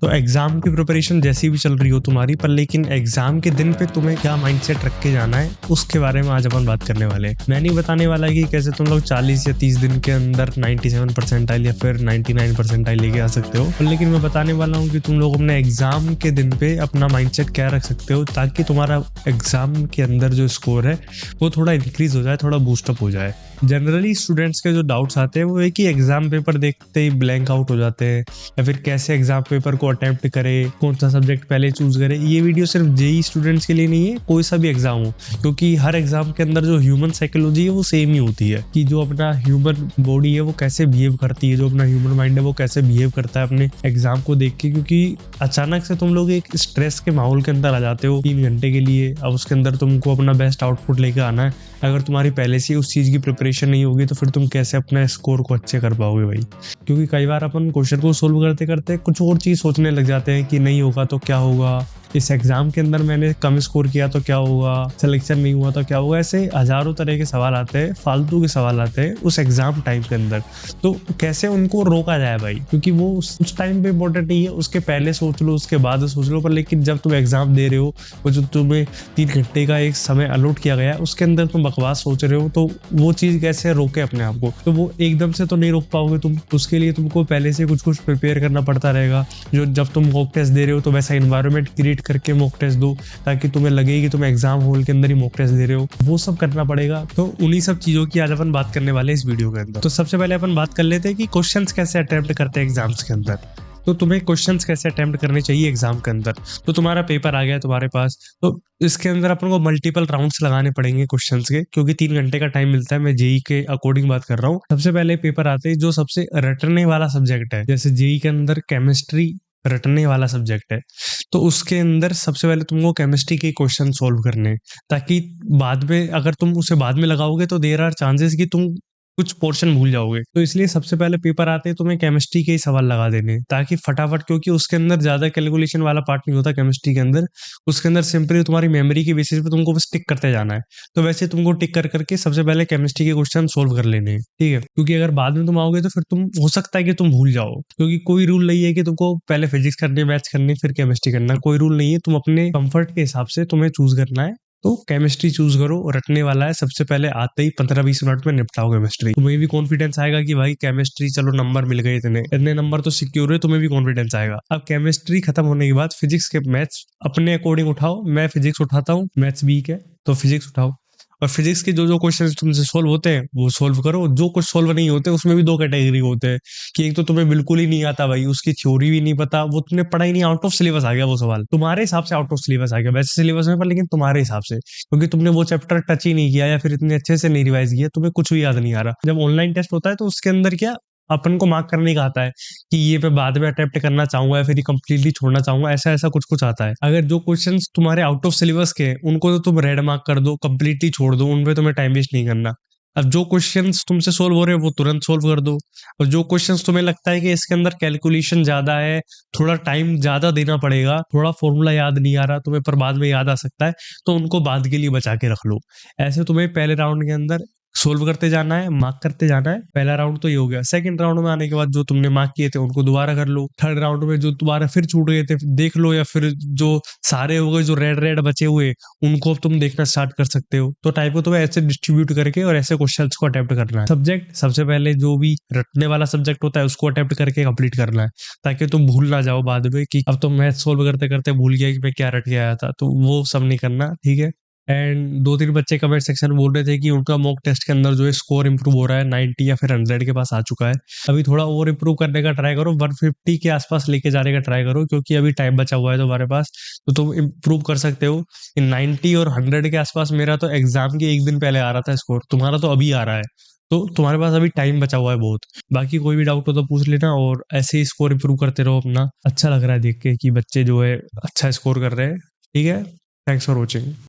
तो एग्जाम की प्रिपरेशन जैसी भी चल रही हो तुम्हारी, पर लेकिन एग्जाम के दिन पे तुम्हें क्या माइंडसेट रख के जाना है उसके बारे में आज अपन बात करने वाले हैं। मैं नहीं बताने वाला कि कैसे तुम लोग 40 या 30 दिन के अंदर 97 परसेंटाइल या फिर 99 परसेंटाइल लेके आ सकते हो, पर लेकिन मैं बताने वाला हूँ कि तुम लोग अपने एग्जाम के दिन पे अपना माइंडसेट क्या रख सकते हो ताकि तुम्हारा एग्जाम के अंदर जो स्कोर है वो थोड़ा इंक्रीज हो जाए, थोड़ा बूस्टअप हो जाए। जनरली स्टूडेंट्स के जो डाउट्स आते हैं वो एक ही एग्जाम पेपर देखते ही ब्लैंक आउट हो जाते हैं, या फिर कैसे एग्जाम पेपर को अटेम्प्ट करे, कौन सा सब्जेक्ट पहले चूज करे। ये वीडियो सिर्फ जेई स्टूडेंट्स के लिए नहीं है, कोई सा भी एग्जाम हो, क्योंकि हर एग्जाम के अंदर जो ह्यूमन साइकोलॉजी है वो सेम ही होती है कि जो अपना ह्यूमन बॉडी है वो कैसे बिहेव करती है, जो अपना ह्यूमन माइंड है वो कैसे बिहेव करता है अपने एग्जाम को देख के। क्योंकि अचानक से तुम लोग एक स्ट्रेस के माहौल के अंदर आ जाते हो 3 घंटे के लिए, अब उसके अंदर तुमको अपना बेस्ट आउटपुट लेकर आना है। अगर तुम्हारी पहले से उस चीज़ की प्रिपरेशन नहीं होगी तो फिर तुम कैसे अपने स्कोर को अच्छे कर पाओगे भाई। क्योंकि कई बार अपन क्वेश्चन को सोल्व करते करते कुछ और चीज़ सोचने लग जाते हैं कि नहीं होगा तो क्या होगा, इस एग्जाम के अंदर मैंने कम स्कोर किया तो क्या होगा, सिलेक्शन नहीं हुआ तो क्या होगा। ऐसे हजारों तरह के सवाल आते हैं, फालतू के सवाल आते हैं उस एग्जाम टाइम के अंदर। तो कैसे उनको रोका जाए भाई, क्योंकि वो उस टाइम पे इंपॉर्टेंट नहीं है, उसके पहले सोच लो उसके बाद सोच लो, पर लेकिन जब तुम एग्जाम दे रहे हो वो जो तुम्हें 3 घंटे का एक समय अलॉट किया गया है उसके अंदर तुम बकवास सोच रहे हो, तो वो चीज़ कैसे रोके अपने आप को। तो वो एकदम से तो नहीं रोक पाओगे तुम, उसके लिए तुमको पहले से कुछ कुछ प्रिपेयर करना पड़ता रहेगा। जो जब तुम मॉक टेस्ट दे रहे हो तो वैसा इन्वायरमेंट क्रिएट करके मॉक टेस्ट दो ताकि तुम्हें लगे कि तुम एग्जाम हॉल के अंदर ही मॉक टेस्ट दे रहे हो, वो सब करना पड़ेगा। तो उन्हीं सब चीज़ों की आज अपन बात करने वाले हैं इस वीडियो के अंदर। तो सबसे पहले अपन बात कर लेते हैं कि क्वेश्चंस कैसे अटेम्प्ट करते हैं एग्जाम्स के अंदर। तो तुम्हें क्वेश्चंस कैसे अटेम्प्ट करने चाहिए एग्जाम के अंदर। तो तुम्हारा पेपर आ गया तुम्हारे पास, तो इसके अंदर अपन को मल्टीपल राउंड्स लगाने पड़ेंगे क्वेश्चंस के, क्योंकि 3 घंटे का टाइम मिलता है। मैं जेई के अकॉर्डिंग बात कर रहा हूँ। सबसे पहले पेपर आते हैं जो सबसे रटने वाला सब्जेक्ट है, जैसे जेई के अंदर केमिस्ट्री रटने वाला सब्जेक्ट है, तो उसके अंदर सबसे पहले तुमको केमिस्ट्री के क्वेश्चन सोल्व करने हैं, ताकि बाद में अगर तुम उसे बाद में लगाओगे तो देयर आर चांसेस कि तुम कुछ पोर्शन भूल जाओगे। तो इसलिए सबसे पहले पेपर आते हैं तुम्हें केमिस्ट्री के ही सवाल लगा देने, ताकि फटाफट, क्योंकि उसके अंदर ज्यादा कैलकुलेशन वाला पार्ट नहीं होता केमिस्ट्री के अंदर, उसके अंदर सिंपली तुम्हारी मेमोरी के बेसिस पे तुमको बस टिक करते जाना है। तो वैसे तुमको टिक कर करके सबसे पहले केमिस्ट्री के क्वेश्चन सोल्व कर लेने हैं, ठीक है। क्योंकि अगर बाद में तुम आओगे तो फिर तुम हो सकता है कि तुम भूल जाओ, क्योंकि कोई रूल नहीं है कि तुमको पहले फिजिक्स करनी है, मैथ्स करनी है, फिर केमिस्ट्री करना है। कोई रूल नहीं है, तुम अपने कंफर्ट के हिसाब से तुम्हें चूज करना है। तो केमिस्ट्री चूज करो, रटने वाला है, सबसे पहले आते ही 15-20 मिनट में निपटाओ केमिस्ट्री। तुम्हें भी कॉन्फिडेंस आएगा कि भाई केमिस्ट्री, चलो नंबर मिल गए, इतने इतने नंबर तो सिक्योर है, तुम्हें भी कॉन्फिडेंस आएगा। अब केमिस्ट्री खत्म होने के बाद फिजिक्स के मैथ्स अपने अकॉर्डिंग उठाओ। मैं फिजिक्स उठाता हूँ, मैथ्स वीक है तो फिजिक्स उठाओ, और फिजिक्स के जो जो क्वेश्चन तुमसे सोल्व होते हैं वो सोल्व करो। जो कुछ सोल्व नहीं होते उसमें भी 2 कैटेगरी होते हैं, कि एक तो तुम्हें बिल्कुल ही नहीं आता भाई, उसकी थ्योरी भी नहीं पता, वो तुमने पढ़ा ही नहीं, आउट ऑफ सिलेबस आ गया वो सवाल, तुम्हारे हिसाब से आउट ऑफ सिलेबस आ गया, वैसे सिलेबस में पर लेकिन तुम्हारे हिसाब से, क्योंकि तुमने वो चैप्टर टच ही नहीं किया या फिर इतने अच्छे से नहीं रिवाइज किया, तुम्हें कुछ भी याद नहीं आ रहा। जब ऑनलाइन टेस्ट होता है तो उसके अंदर क्या अपन को मार्क करने का आता है कि ये मैं बाद में अटेम्प्ट करना चाहूंगा या फिर कंप्लीटली छोड़ना चाहूंगा, ऐसा ऐसा कुछ कुछ आता है। अगर जो क्वेश्चंस तुम्हारे आउट ऑफ सिलेबस के हैं उनको तो तुम रेड मार्क कर दो, कंप्लीटली छोड़ दो, उनपे तुम्हें टाइम वेस्ट नहीं करना। अब जो क्वेश्चंस तुमसे सोल्व हो रहे हैं वो तुरंत सोल्व कर दो, और जो क्वेश्चंस तुम्हें लगता है कि इसके अंदर कैलकुलेशन ज्यादा है, थोड़ा टाइम ज्यादा देना पड़ेगा, थोड़ा फॉर्मूला याद नहीं आ रहा तुम्हें पर बाद में याद आ सकता है, तो उनको बाद के लिए बचा के रख लो। ऐसे तुम्हें पहले राउंड के अंदर सोल्व करते जाना है, मार्क करते जाना है। पहला राउंड तो ये हो गया। सेकंड राउंड में आने के बाद जो तुमने मार्क किए थे उनको दोबारा कर लो। थर्ड राउंड में जो दोबारा फिर छूट गए थे देख लो, या फिर जो सारे हो गए जो रेड रेड बचे हुए उनको अब तुम देखना स्टार्ट कर सकते हो। तो टाइप को तुम्हें ऐसे डिस्ट्रीब्यूट करके और ऐसे क्वेश्चंस को अटेम्प्ट करना है। सब्जेक्ट सबसे पहले जो भी रटने वाला सब्जेक्ट होता है उसको अटेम्प्ट करके कंप्लीट करना है, ताकि तुम भूल ना जाओ बाद में कि अब तो मैथ सोल्व करते करते भूल गया कि मैं क्या रट के आया था। तो वो सब नहीं करना, ठीक है। एंड 2-3 बच्चे कमेंट सेक्शन में बोल रहे थे कि उनका मॉक टेस्ट के अंदर जो है स्कोर इंप्रूव हो रहा है, 90 या फिर 100 के पास आ चुका है। अभी थोड़ा और इंप्रूव करने का ट्राई करो, 150 के आसपास लेके जाने का ट्राई करो, क्योंकि अभी टाइम बचा हुआ है तुम्हारे पास, तो तुम इंप्रूव कर सकते हो। इन 90 और 100 के आसपास मेरा तो एग्जाम के एक दिन पहले आ रहा था स्कोर, तुम्हारा तो अभी आ रहा है, तो तुम्हारे पास अभी टाइम बचा हुआ है बहुत। बाकी कोई भी डाउट हो तो पूछ लेना, और ऐसे ही स्कोर इंप्रूव करते रहो अपना। अच्छा लग रहा है देख के कि बच्चे जो है अच्छा स्कोर कर रहे हैं, ठीक है। Thanks for watching.